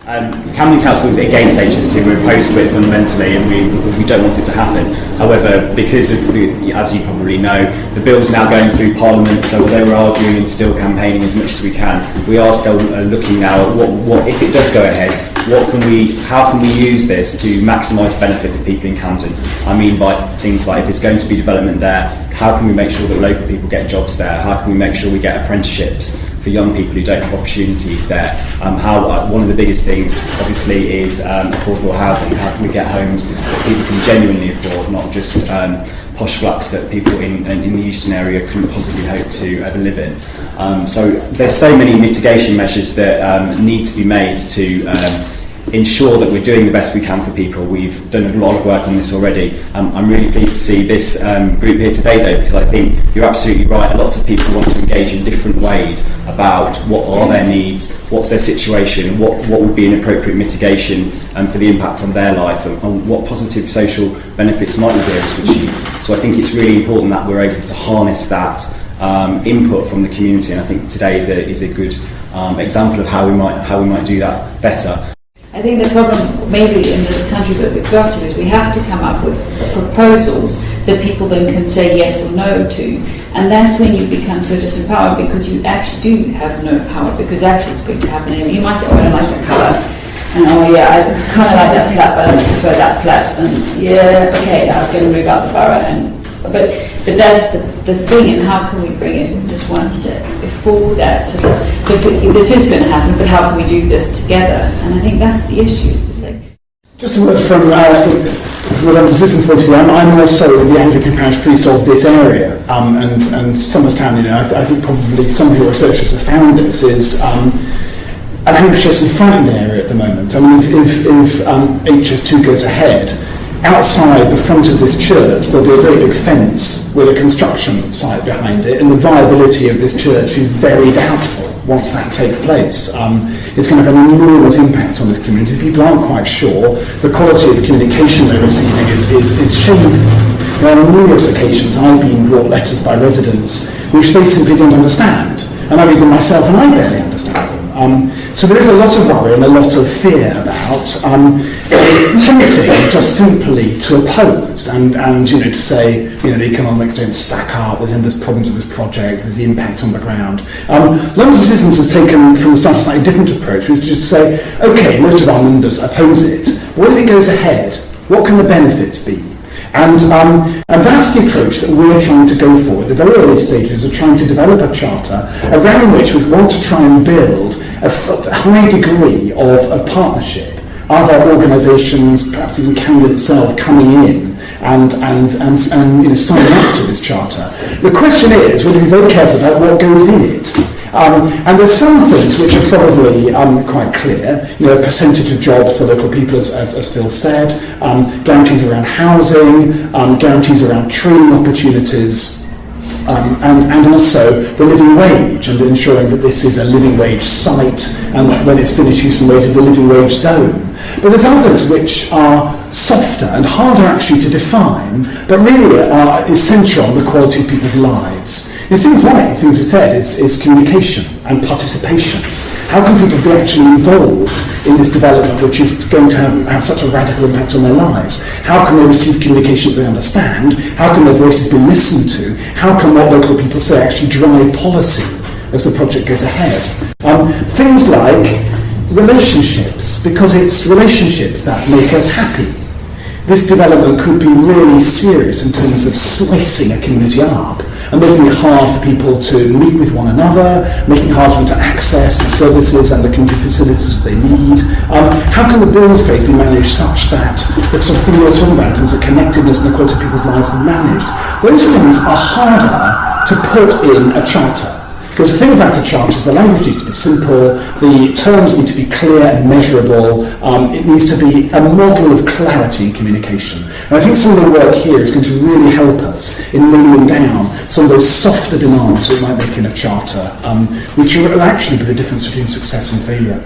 Camden Council is against HS2, we're opposed to it fundamentally, and we don't want it to happen. However, because of as you probably know, the bill's now going through Parliament, so although we're arguing and still campaigning as much as we can, we are still looking now at what if it does go ahead, how can we use this to maximise benefit for people in Camden? I mean by things like, if there's going to be development there, how can we make sure that local people get jobs there? How can we make sure we get apprenticeships for young people who don't have opportunities there? One of the biggest things, obviously, is affordable housing. How can we get homes that people can genuinely afford, not just posh flats that people in the Euston area couldn't possibly hope to ever live in? So there's so many mitigation measures that need to be made to ensure that we're doing the best we can for people. We've done a lot of work on this already. I'm really pleased to see this group here today, though, because I think you're absolutely right. Lots of people want to engage in different ways about what are their needs, what's their situation, what would be an appropriate mitigation for the impact on their life, and what positive social benefits might we be able to achieve. So I think it's really important that we're able to harness that input from the community, and I think today is a good example of how we might do that better. I think the problem maybe in this country that we've got to is we have to come up with proposals that people then can say yes or no to, and that's when you become so disempowered, because you actually do have no power, because actually it's going to happen. And you might say, oh, I don't like the colour, and oh yeah, I kind of like that flat, but I prefer that flat, and yeah, okay, I'm going to move out the borough, but that's the thing, and how can we bring it just one step before that? So this is going to happen, but how can we do this together? And I think that's the issue. Just a word from a citizen's point of view. I'm also the Anglican parish priest of this area, and Somers Town. I think probably some of your researchers have found this is an anxious and frightened area at the moment. I mean, if HS2 goes ahead, outside the front of this church there'll be a very big fence with a construction site behind it, and the viability of this church is very doubtful once that takes place. It's going to have an enormous impact on this community. People aren't quite sure. The quality of communication they're receiving is shameful. There are numerous occasions I've been brought letters by residents which they simply don't understand, and I read them myself and I barely understand them. So there is a lot of worry and a lot of fear about. It's tempting just simply to oppose and to say, the economics don't stack up, there's endless problems with this project, there's the impact on the ground. London Citizens has taken from the start a slightly different approach, which is just to say, okay, most of our members oppose it, but what if it goes ahead? What can the benefits be? And that's the approach that we're trying to go for at the very early stages of trying to develop a charter around which we want to try and build a high degree of partnership. Other organisations, perhaps even Camden itself, coming in and signing up to this charter. The question is, we've got to be very careful about what goes in it. And there's some things which are probably quite clear, a percentage of jobs for local people, as Phil said, guarantees around housing, guarantees around training opportunities, and also the living wage, and ensuring that this is a living wage site, and that when it's finished, Euston Wage is a living wage zone. But there's others which are softer and harder actually to define, but really are essential on the quality of people's lives. Things we said, is communication and participation. How can people be actually involved in this development, which is going to have such a radical impact on their lives? How can they receive communication that they understand? How can their voices be listened to? How can what local people say actually drive policy as the project goes ahead? Things like relationships, because it's relationships that make us happy. This development could be really serious in terms of slicing a community up and making it hard for people to meet with one another, making it hard for them to access the services and the community facilities they need. How can the build phase be managed such that the sort of thing we're talking about in terms of connectedness and the quality of people's lives are managed? Those things are harder to put in a charter. Because the thing about a charter is the language needs to be simple, the terms need to be clear and measurable, it needs to be a model of clarity in communication. And I think some of the work here is going to really help us in nailing down some of those softer demands we might make in a charter, which will actually be the difference between success and failure.